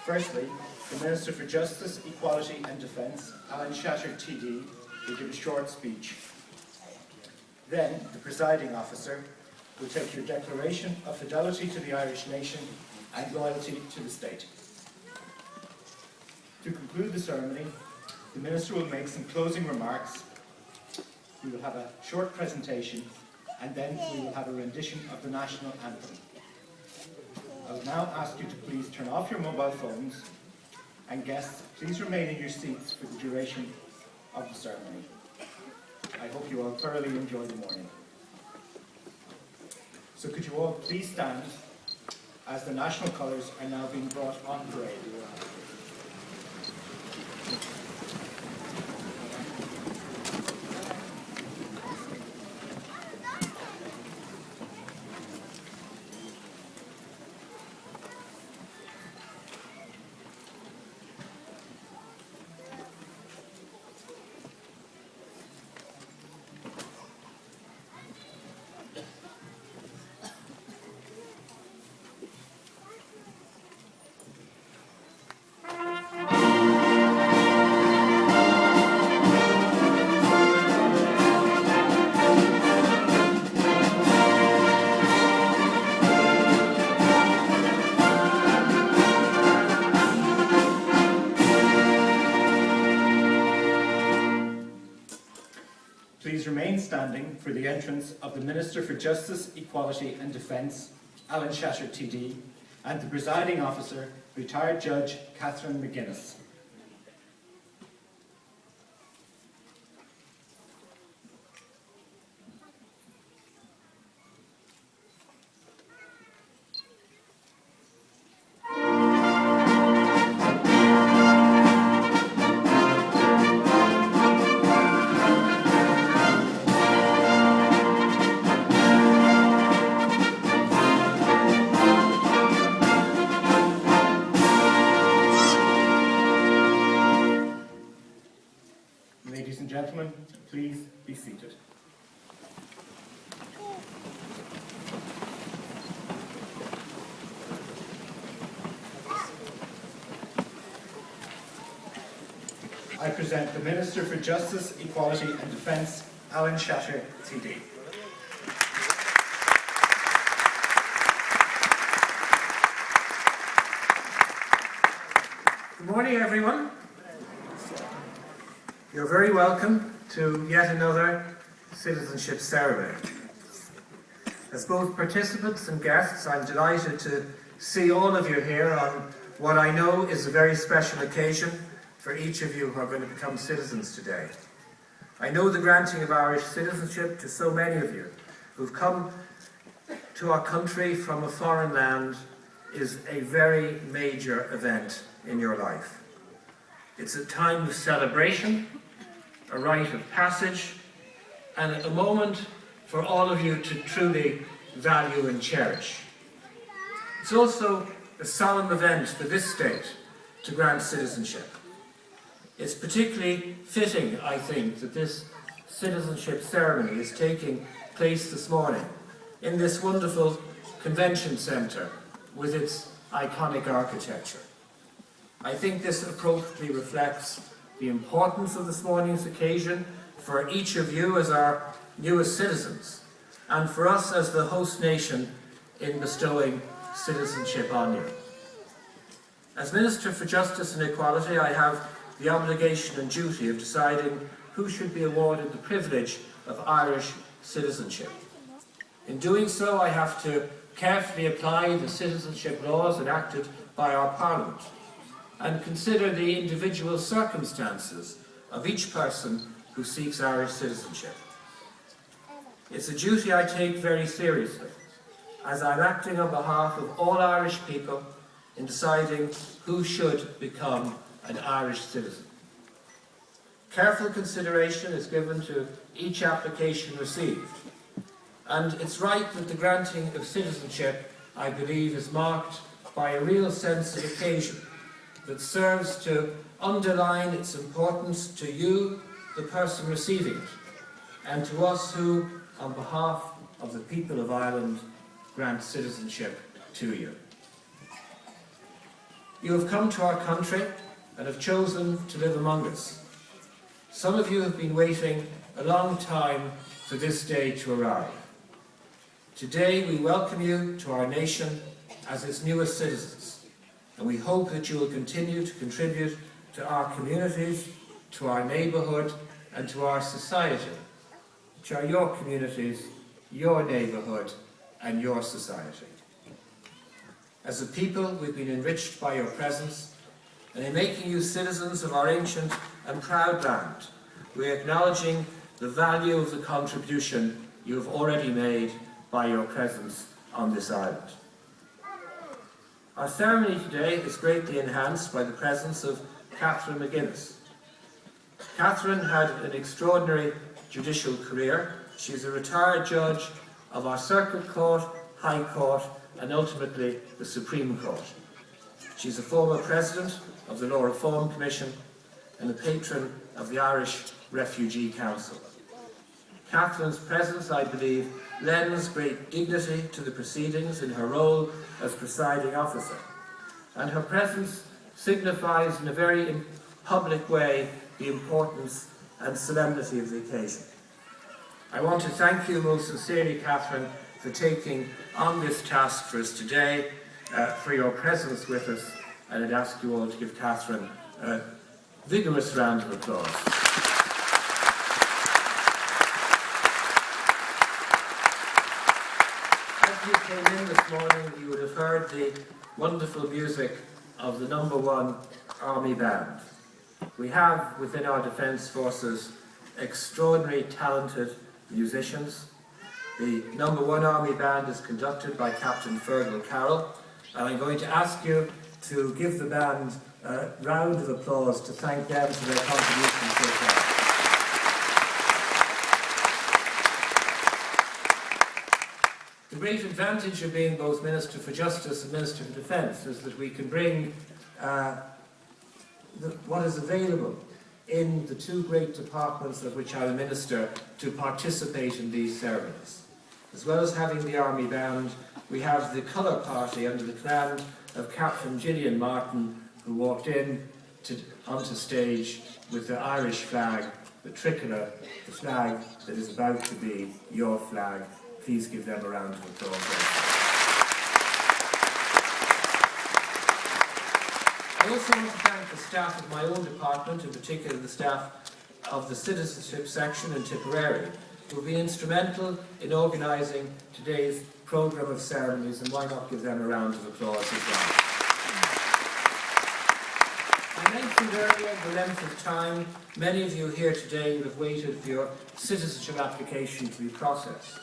Firstly, the Minister for Justice, Equality and Defence, Alan Shatter TD, will give a short speech. Then, the presiding officer will take your declaration of fidelity to the Irish nation and loyalty to the state. To conclude the ceremony, the Minister will make some closing remarks. We will have a short presentation and then we will have a rendition of the national anthem. I will now ask you to please turn off your mobile phones, and guests, please remain in your seats for the duration of the ceremony. I hope you all thoroughly enjoy the morning. So could you all please stand as the national colours are now being brought on parade. Please remain standing for the entrance of the Minister for Justice, Equality and Defence, Alan Shatter TD, and the presiding officer, retired Judge Catherine McGuinness. Ladies and gentlemen, please be seated. I present the Minister for Justice, Equality and Defence, Alan Shatter TD. Good morning, everyone. You're very welcome to yet another citizenship ceremony. As both participants and guests, I'm delighted to see all of you here on what I know is a very special occasion for each of you who are going to become citizens today. I know the granting of Irish citizenship to so many of you who've come to our country from a foreign land is a very major event in your life. It's a time of celebration, a rite of passage, and a moment for all of you to truly value and cherish. It's also a solemn event for this state to grant citizenship. It's particularly fitting, I think, that this citizenship ceremony is taking place this morning in this wonderful convention centre with its iconic architecture. I think this appropriately reflects the importance of this morning's occasion for each of you as our newest citizens, and for us as the host nation in bestowing citizenship on you. As Minister for Justice and Equality, I have the obligation and duty of deciding who should be awarded the privilege of Irish citizenship. In doing so, I have to carefully apply the citizenship laws enacted by our Parliament and consider the individual circumstances of each person who seeks Irish citizenship. It's a duty I take very seriously, as I'm acting on behalf of all Irish people in deciding who should become an Irish citizen. Careful consideration is given to each application received, and it's right that the granting of citizenship, I believe, is marked by a real sense of occasion that serves to underline its importance to you, the person receiving it, and to us who, on behalf of the people of Ireland, grant citizenship to you. You have come to our country and have chosen to live among us. Some of you have been waiting a long time for this day to arrive. Today we welcome you to our nation as its newest citizens, and we hope that you will continue to contribute to our communities, to our neighbourhood and to our society, which are your communities, your neighbourhood and your society. As a people, we've been enriched by your presence, and in making you citizens of our ancient and proud land, we are acknowledging the value of the contribution you have already made by your presence on this island. Our ceremony today is greatly enhanced by the presence of Catherine McGuinness. Catherine had an extraordinary judicial career. She is a retired judge of our Circuit Court, High Court and ultimately the Supreme Court. She is a former president of the Law Reform Commission and a patron of the Irish Refugee Council. Catherine's presence, I believe, lends great dignity to the proceedings in her role as presiding officer, and her presence signifies in a very public way the importance and solemnity of the occasion. I want to thank you most sincerely, Catherine, for taking on this task for us today, for your presence with us, and I'd ask you all to give Catherine a vigorous round of applause. As you came in this morning, you would have heard the wonderful music of the #1 Army Band. We have within our Defence Forces extraordinary talented musicians. The #1 Army Band is conducted by Captain Fergal Carroll, and I'm going to ask you to give the band a round of applause to thank them for their contribution so far. The great advantage of being both Minister for Justice and Minister for Defence is that we can bring what is available in the two great departments of which I'm a minister to participate in these ceremonies. As well as having the Army Band, we have the colour party under the command of Captain Gillian Martin, who walked in onto stage with the Irish flag, the tricolour, the flag that is about to be your flag. Please give them a round of applause. I also want to thank the staff of my own department, in particular the staff of the Citizenship section in Tipperary, who have been instrumental in organising today's programme of ceremonies, and why not give them a round of applause as well. I mentioned earlier the length of time. Many of you here today would have waited for your citizenship application to be processed.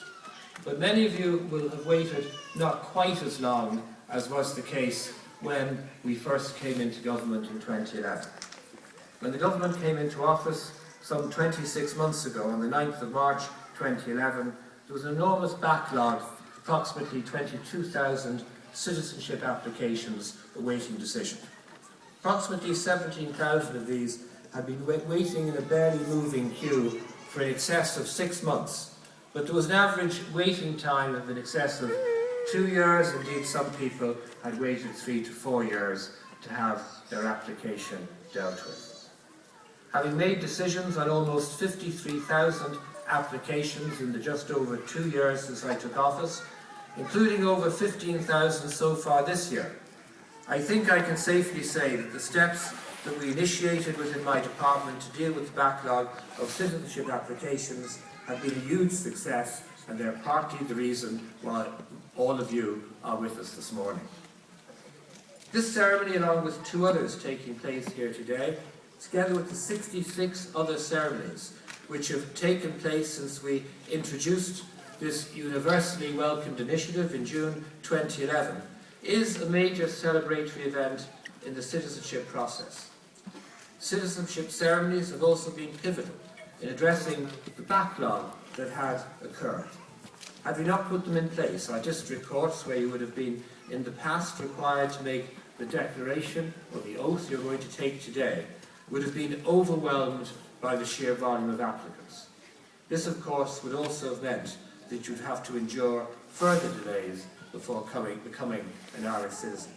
But many of you will have waited not quite as long as was the case when we first came into government in 2011. When the government came into office some 26 months ago, on the 9th of March 2011, there was an enormous backlog, approximately 22,000 citizenship applications awaiting decision. Approximately 17,000 of these had been waiting in a barely moving queue for in excess of 6 months, but there was an average waiting time of in excess of 2 years. Indeed, some people had waited 3 to 4 years to have their application dealt with. Having made decisions on almost 53,000 applications in the just over 2 years since I took office, including over 15,000 so far this year, I think I can safely say that the steps that we initiated within my department to deal with the backlog of citizenship applications have been a huge success, and they're partly the reason why all of you are with us this morning. This ceremony, along with 2 others taking place here today, together with the 66 other ceremonies which have taken place since we introduced this universally welcomed initiative in June 2011, is a major celebratory event in the citizenship process. Citizenship ceremonies have also been pivotal in addressing the backlog that had occurred. Had we not put them in place, our district courts, where you would have been in the past required to make the declaration or the oath you're going to take today, would have been overwhelmed by the sheer volume of applicants. This, of course, would also have meant that you'd have to endure further delays before becoming an Irish citizen.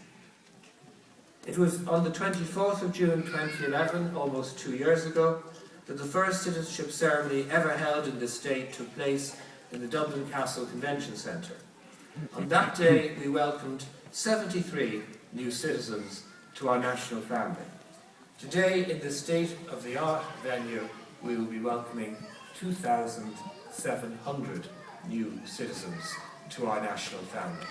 It was on the 24th of June 2011, almost 2 years ago, that the first citizenship ceremony ever held in this state took place in the Dublin Castle Convention Centre. On that day, we welcomed 73 new citizens to our national family. Today, in the state-of-the-art venue, we will be welcoming 2,700 new citizens to our national family.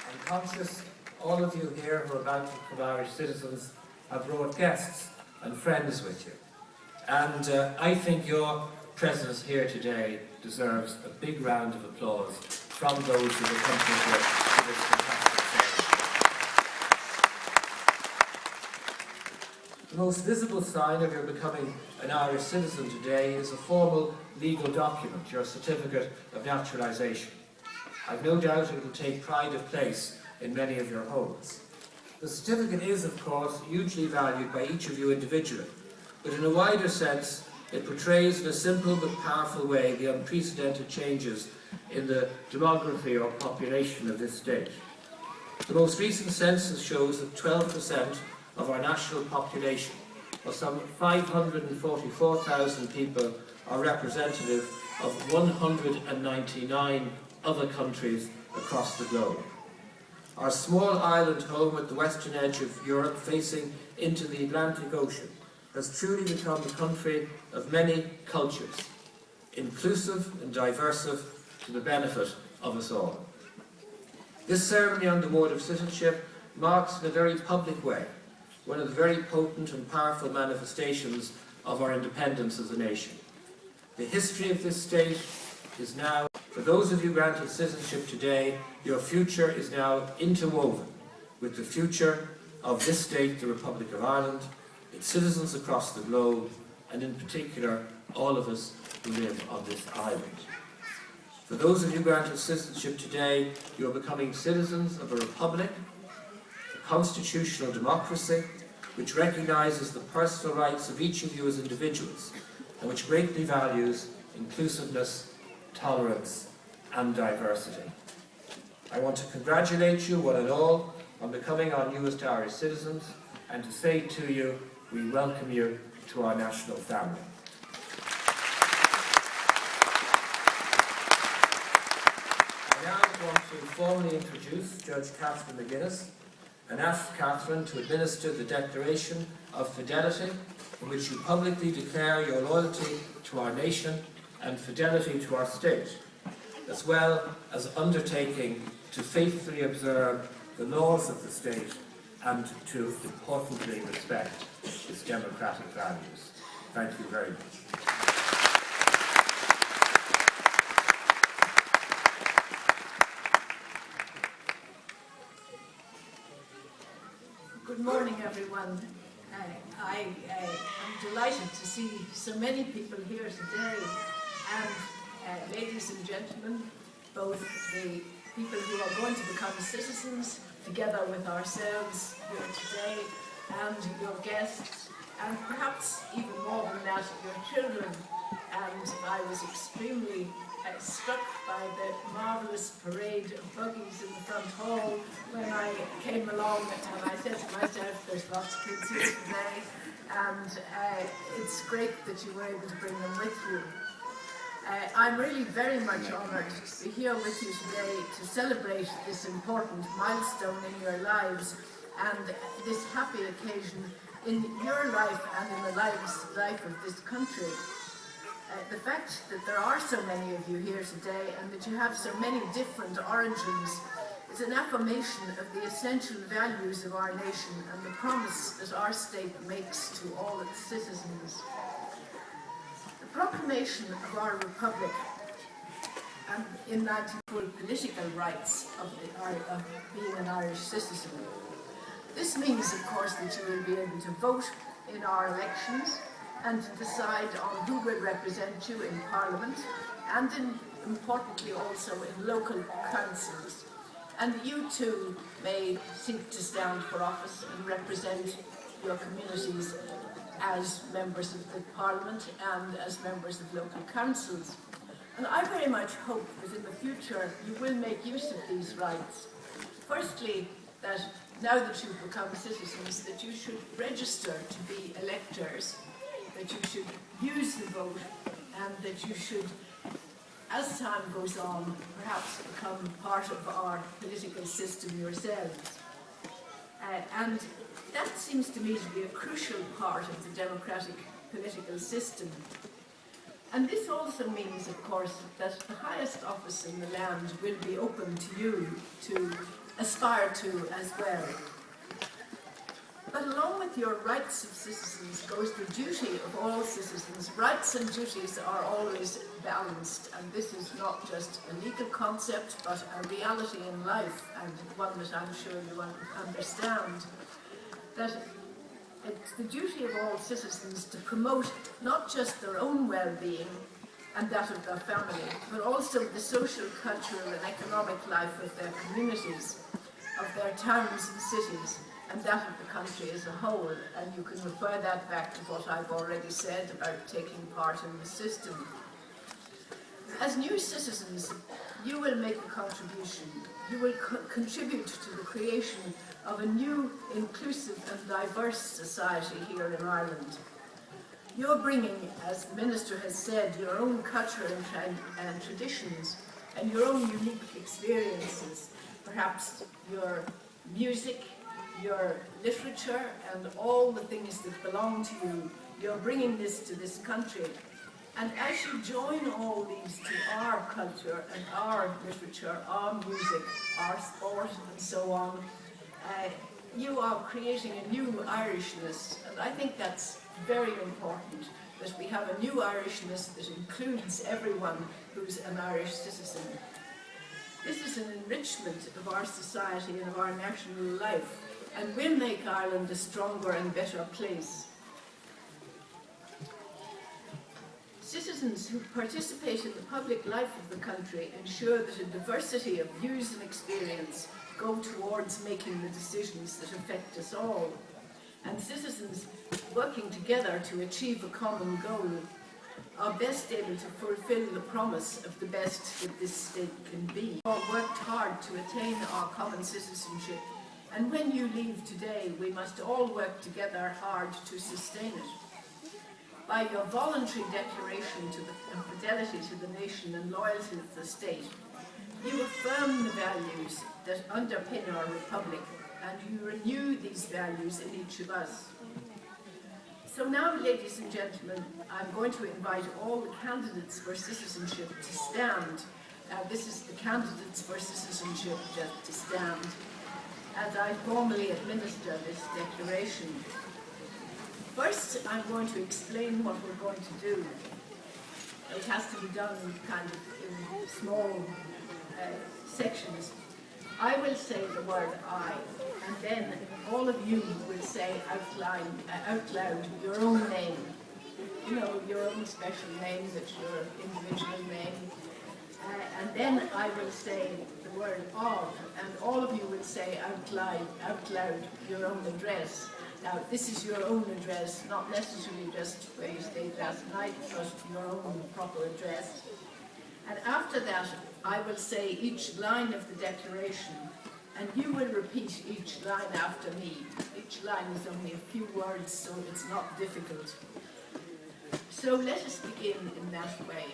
I'm conscious all of you here who are about to become Irish citizens have brought guests and friends with you. And I think your presence here today deserves a big round of applause from those who have accompanied you to this fantastic ceremony. The most visible sign of your becoming an Irish citizen today is a formal legal document, your certificate of naturalisation. I've no doubt it will take pride of place in many of your homes. The certificate is, of course, hugely valued by each of you individually, but in a wider sense, it portrays in a simple but powerful way the unprecedented changes in the demography or population of this state. The most recent census shows that 12% of our national population, or some 544,000 people, are representative of 199 other countries across the globe. Our small island home at the western edge of Europe, facing into the Atlantic Ocean, has truly become the country of many cultures, inclusive and diverse to the benefit of us all. This ceremony on the award of citizenship marks in a very public way one of the very potent and powerful manifestations of our independence as a nation. The history of this state is now, for those of you granted citizenship today, your future is now interwoven with the future of this state, the Republic of Ireland, its citizens across the globe, and in particular, all of us who live on this island. For those of you granted citizenship today, you are becoming citizens of a republic, a constitutional democracy, which recognises the personal rights of each of you as individuals, and which greatly values inclusiveness, tolerance, and diversity. I want to congratulate you, one and all, on becoming our newest Irish citizens, and to say to you, we welcome you to our national family. I now want to formally introduce Judge Catherine McGuinness and ask Catherine to administer the Declaration of Fidelity, in which you publicly declare your loyalty to our nation and fidelity to our state, as well as undertaking to faithfully observe the laws of the state and to importantly respect its democratic values. Thank you very much. Good morning, everyone. I am delighted to see so many people here today, and ladies and gentlemen, both the people who are going to become citizens, together with ourselves here today, and your guests, and perhaps even more than that, your children. And I was extremely struck by the marvellous parade of buggies in the front hall when I came along, and I said to myself, there's lots of kids here today, and it's great that you were able to bring them with you. I'm really very much honoured to be here with you today to celebrate this important milestone in your lives and this happy occasion in your life and in the life of this country. The fact that there are so many of you here today and that you have so many different origins is an affirmation of the essential values of our nation and the promise that our state makes to all its citizens. The proclamation of our republic and in 1994 political rights of being an Irish citizen. This means, of course, that you will be able to vote in our elections and to decide on who will represent you in Parliament and, importantly, also in local councils. And you too may seek to stand for office and represent your communities as members of the Parliament and as members of local councils. And I very much hope that in the future you will make use of these rights. Firstly, that now that you've become citizens, that you should register to be electors, that you should use the vote, and that you should, as time goes on, perhaps become part of our political system yourselves. And that seems to me to be a crucial part of the democratic political system. And this also means, of course, that the highest office in the land will be open to you to aspire to as well. But along with your rights of citizens goes the duty of all citizens. Rights and duties are always balanced, and this is not just a legal concept, but a reality in life, and one that I'm sure you understand. That it's the duty of all citizens to promote not just their own well-being and that of their family, but also the social, cultural and economic life of their communities, of their towns and cities, and that of the country as a whole. And you can refer that back to what I've already said about taking part in the system. As new citizens, you will make a contribution. You will contribute to the creation of a new, inclusive and diverse society here in Ireland. You're bringing, as the Minister has said, your own culture and traditions and your own unique experiences, perhaps your music, your literature and all the things that belong to you. You're bringing this to this country. And as you join all these to our culture and our literature, our music, our sport and so on, you are creating a new Irishness, and I think that's very important, that we have a new Irishness that includes everyone who's an Irish citizen. This is an enrichment of our society and of our national life, and will make Ireland a stronger and better place. Citizens who participate in the public life of the country ensure that a diversity of views and experience go towards making the decisions that affect us all. And citizens working together to achieve a common goal are best able to fulfil the promise of the best that this state can be. We all worked hard to attain our common citizenship, and when you leave today, we must all work together hard to sustain it. By your voluntary declaration of fidelity to the nation and loyalty to the state, you affirm the values that underpin our republic, and you renew these values in each of us. So now, ladies and gentlemen, I'm going to invite all the candidates for citizenship to stand. This is the candidates for citizenship just to stand as I formally administer this declaration. First, I'm going to explain what we're going to do. It has to be done kind of in small sections. I will say the word I, and then all of you will say out loud your own name. You know, your own special name, that's your individual name. And then I will say the word of, and all of you will say out loud your own address. Now, this is your own address, not necessarily just where you stayed last night, but your own proper address. And after that, I will say each line of the declaration, and you will repeat each line after me. Each line is only a few words, so it's not difficult. So let us begin in that way.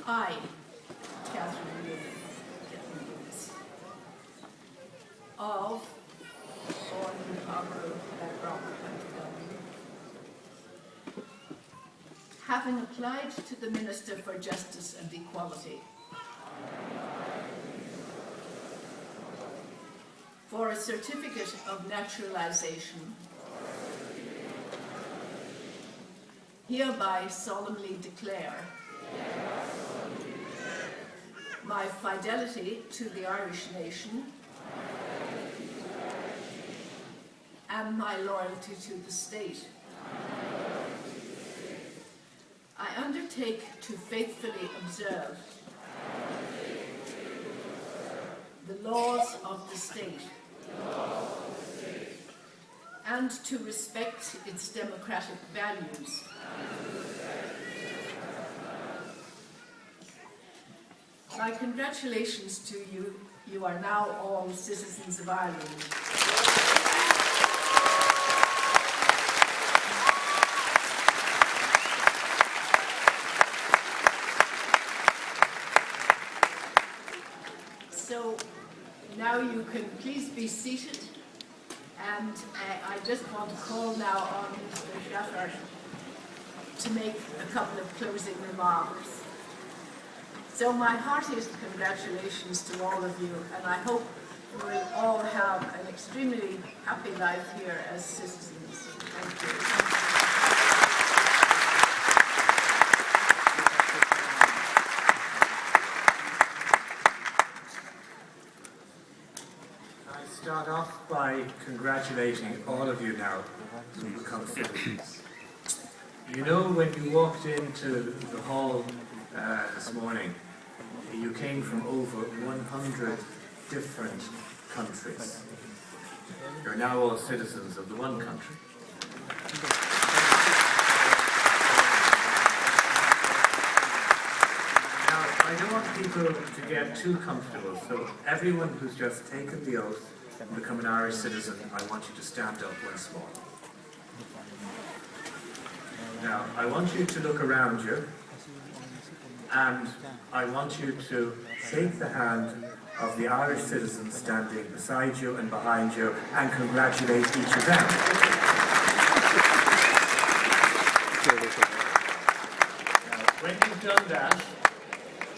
I, Catherine Lewis, of born in the harbour of Bedrock, having applied to the Minister for Justice and Equality for a certificate of naturalisation, hereby solemnly declare my fidelity to the Irish nation and my loyalty to the state. I undertake to faithfully observe the laws of the state and to respect its democratic values, My congratulations to you. You are now all citizens of Ireland. So now you can please be seated, and I just want to call now on Mr. Schaffer to make a couple of closing remarks. So my heartiest congratulations to all of you, and I hope you will all have an extremely happy life here as citizens. Thank you. I start off by congratulating all of you now who become citizens. You know, when you walked into the hall this morning, you came from over 100 different countries. You're now all citizens of the one country. Now, I don't want people to get too comfortable, so everyone who's just taken the oath and become an Irish citizen, I want you to stand up once more. Now, I want you to look around you, and I want you to shake the hand of the Irish citizens standing beside you and behind you and congratulate each of them. Now, when you've done that,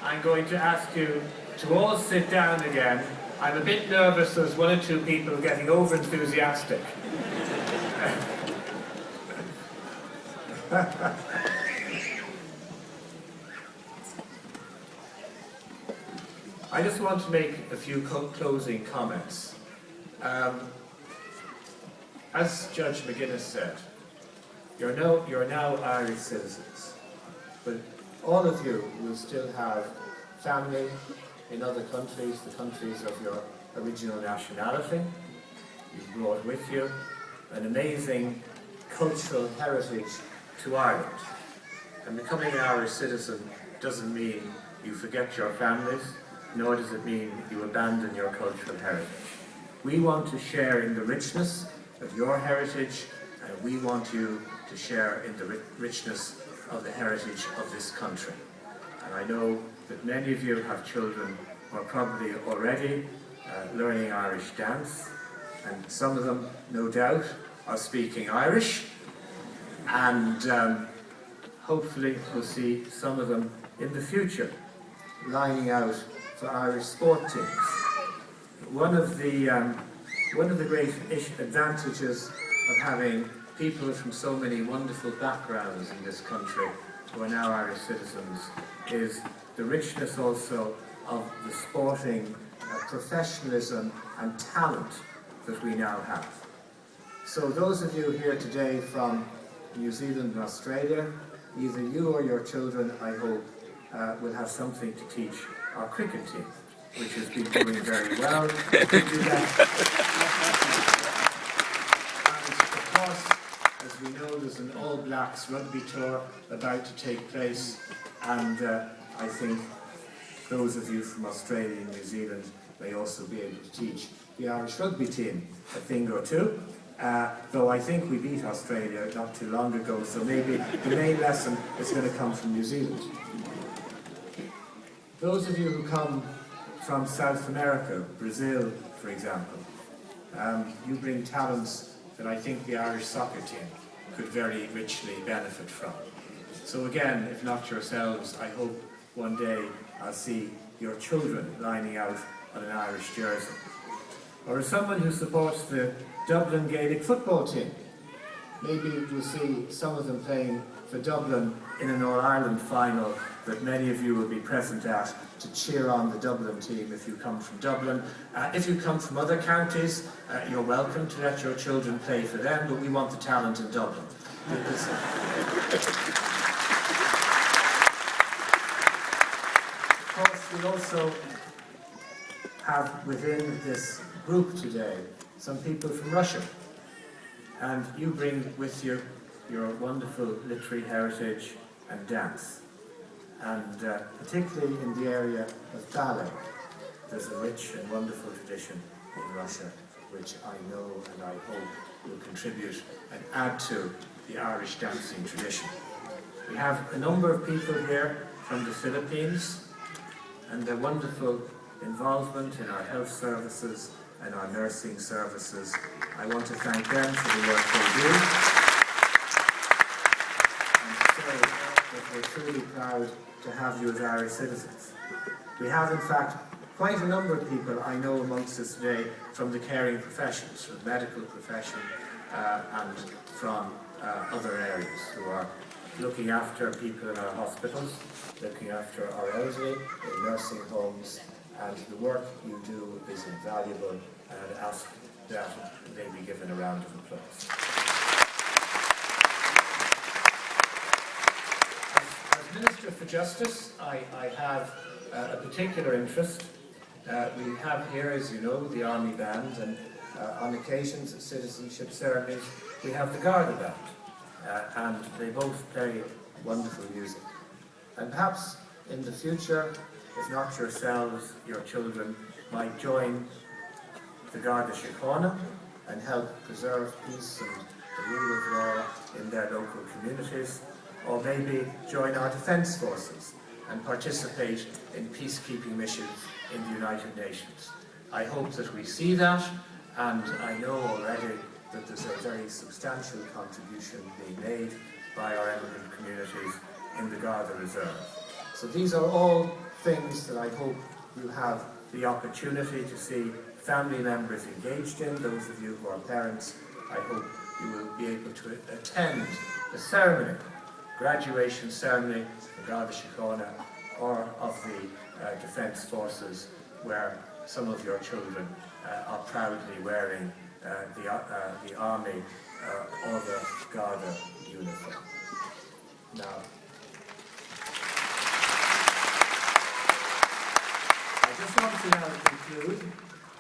I'm going to ask you to all sit down again. I'm a bit nervous, there's one or two people getting over-enthusiastic. I just want to make a few closing comments. As Judge McGuinness said, you're now Irish citizens, but all of you will still have family in other countries, the countries of your original nationality. You've brought with you an amazing cultural heritage to Ireland. And becoming an Irish citizen doesn't mean you forget your families, nor does it mean you abandon your cultural heritage. We want to share in the richness of your heritage, and we want you to share in the richness of the heritage of this country. And I know that many of you have children who are probably already learning Irish dance, and some of them, no doubt, are speaking Irish, and hopefully we'll see some of them in the future lining out for Irish sport teams. One of the great advantages of having people from so many wonderful backgrounds in this country who are now Irish citizens is the richness also of the sporting professionalism and talent that we now have. So those of you here today from New Zealand and Australia, either you or your children, I hope, will have something to teach our cricket team, which has been doing very well. And of course, as we know, there's an All Blacks rugby tour about to take place, and I think those of you from Australia and New Zealand may also be able to teach the Irish rugby team a thing or two. Though I think we beat Australia not too long ago, so maybe the main lesson is going to come from New Zealand. Those of you who come from South America, Brazil, for example, you bring talents that I think the Irish soccer team could very richly benefit from. So again, if not yourselves, I hope one day I'll see your children lining out on an Irish jersey. Or as someone who supports the Dublin Gaelic football team, maybe we'll see some of them playing for Dublin in an All-Ireland final that many of you will be present at to cheer on the Dublin team if you come from Dublin. If you come from other counties, you're welcome to let your children play for them, but we want the talent in Dublin. Of course, we'll also have within this group today some people from Russia, and you bring with you your wonderful literary heritage and dance. and particularly in the area of ballet. There's a rich and wonderful tradition in Russia, which I know and I hope will contribute and add to the Irish dancing tradition. We have a number of people here from the Philippines, and their wonderful involvement in our health services and our nursing services. I want to thank them for the work they do, and to say that we're truly proud to have you as Irish citizens. We have, in fact, quite a number of people I know amongst us today from the caring professions, from the medical profession and from other areas who are looking after people in our hospitals, looking after our elderly in nursing homes, and the work you do is invaluable, and I'd ask that they be given a round of applause. As Minister for Justice, I have a particular interest. We have here, as you know, the Army Band, and on occasions at citizenship ceremonies we have the Garda Band, and they both play wonderful music. And perhaps in the future, if not yourselves, your children might join the Garda Síochána and help preserve peace and the rule of law in their local communities, or maybe join our defence forces and participate in peacekeeping missions in the United Nations. I hope that we see that, and I know already that there's a very substantial contribution being made by our emigrant communities in the Garda Reserve. So these are all things that I hope you have the opportunity to see family members engaged in. Those of you who are parents, I hope you will be able to attend the ceremony, graduation ceremony, the Garda Síochána, or of the Defence Forces, where some of your children are proudly wearing the Army or the Garda uniform. Now, I just want to now conclude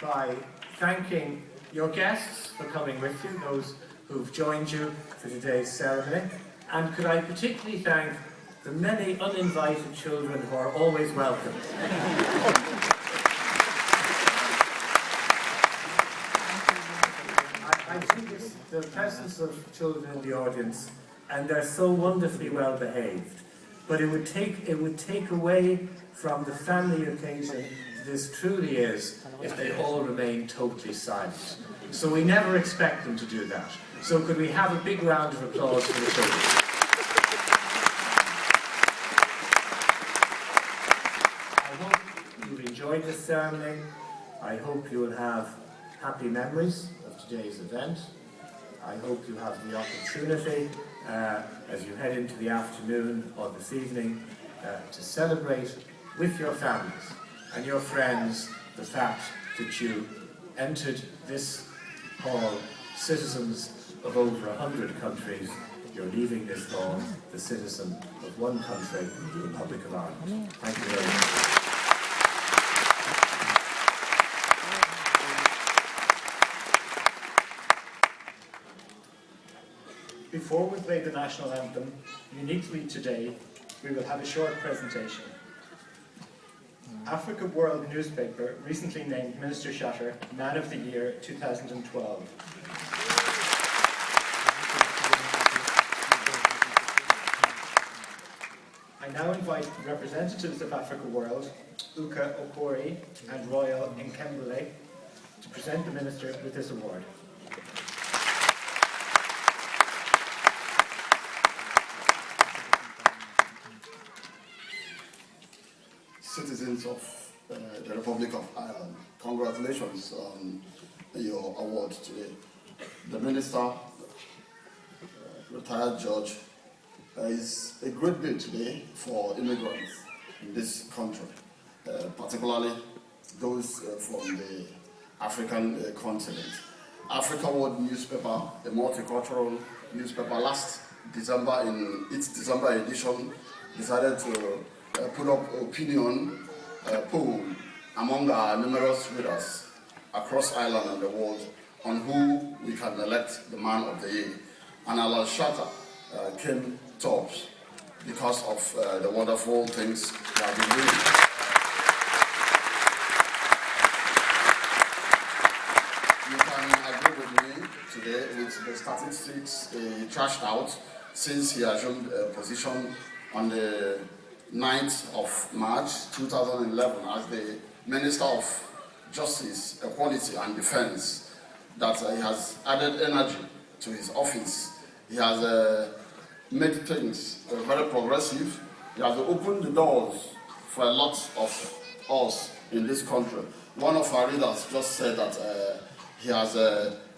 by thanking your guests for coming with you, those who've joined you for today's ceremony, and could I particularly thank the many uninvited children who are always welcome. I think it's the presence of children in the audience, and they're so wonderfully well behaved. But it would take away from the family occasion this truly is if they all remain totally silent. So we never expect them to do that. So could we have a big round of applause for the children? I hope you've enjoyed this ceremony. I hope you will have happy memories of today's event. I hope you have the opportunity as you head into the afternoon or this evening to celebrate with your families and your friends the fact that you entered this hall citizens of over 100 countries. You're leaving this hall the citizen of one country, the Republic of Ireland. Thank you very much. Before we play the national anthem, uniquely today, we will have a short presentation. Africa World newspaper recently named Minister Shatter Man of the Year 2012. I now invite representatives of Africa World, Uka Okori and Royal Nkembele, to present the Minister with this award. Citizens of the Republic of Ireland, congratulations on your award today. The Minister, retired judge, is a great day today for immigrants in this country, particularly those from the African continent. Africa World newspaper, a multicultural newspaper, last December, in its December edition, decided to put up opinion poll among our numerous readers across Ireland and the world on who we can elect the man of the year. And Alan Shatter came top because of the wonderful things you have been doing. You can agree with me today with the statistics he trashed out since he assumed a position on the 9th of March 2011 as the Minister of Justice, Equality and Defense, that he has added energy to his office. He has made things very progressive. He has opened the doors for a lot of us in this country. One of our leaders just said that he has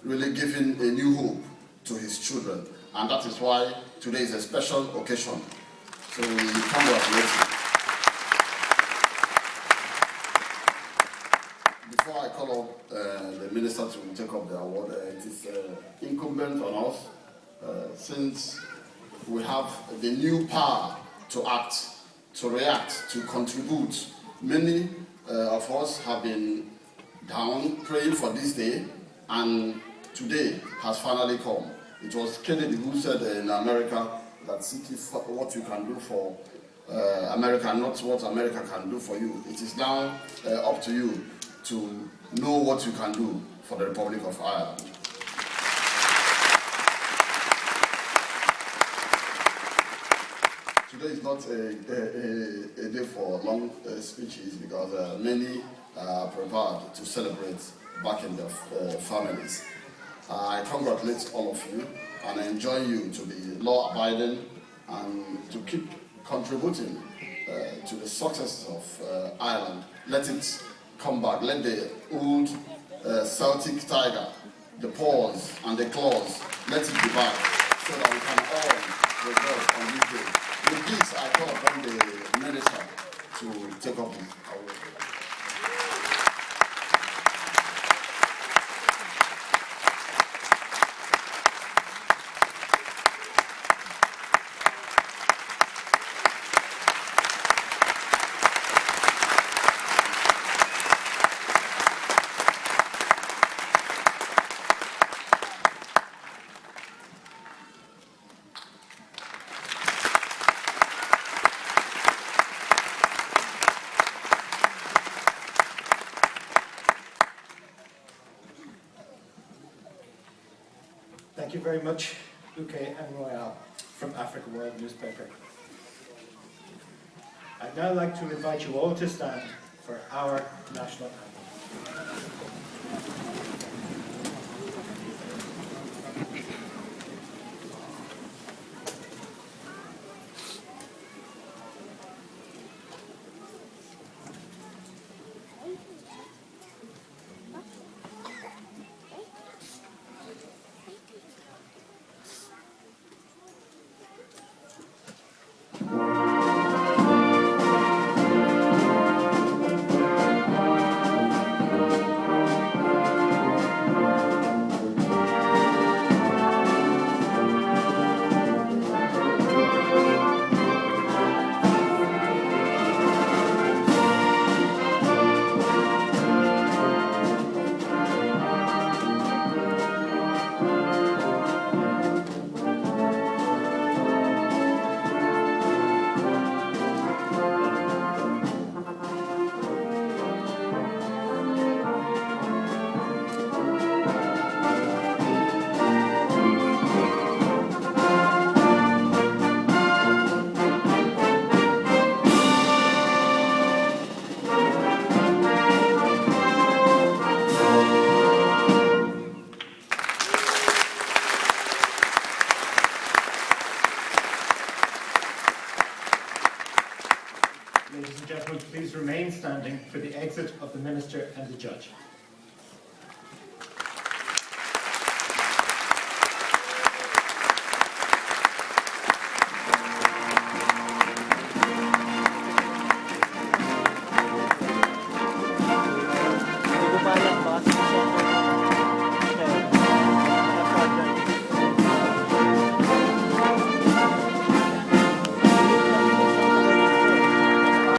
really given a new hope to his children, and that is why today is a special occasion. So we congratulate you. Before I call up the minister to take up the award, it is incumbent on us, since we have the new power to act, to react, to contribute. Many of us have been down praying for this day, and today has finally come. It was Kennedy who said in America that seek what you can do for America, not what America can do for you. It is now up to you to know what you can do for the Republic of Ireland. Today is not a day for long speeches, because many are prepared to celebrate back in their families. I congratulate all of you and I enjoin you to be law-abiding and to keep contributing to the success of Ireland. Let it come back. Let the old Celtic tiger, the paws and the claws, let it be back, so that we can all rejoice on this day. With this, I call upon the minister to take up his award. Thank you very much, Uke and Royale from Africa World Newspaper. I'd now like to invite you all to stand for our national anthem. Ladies and gentlemen, please remain standing for the exit of the Minister and the Judge.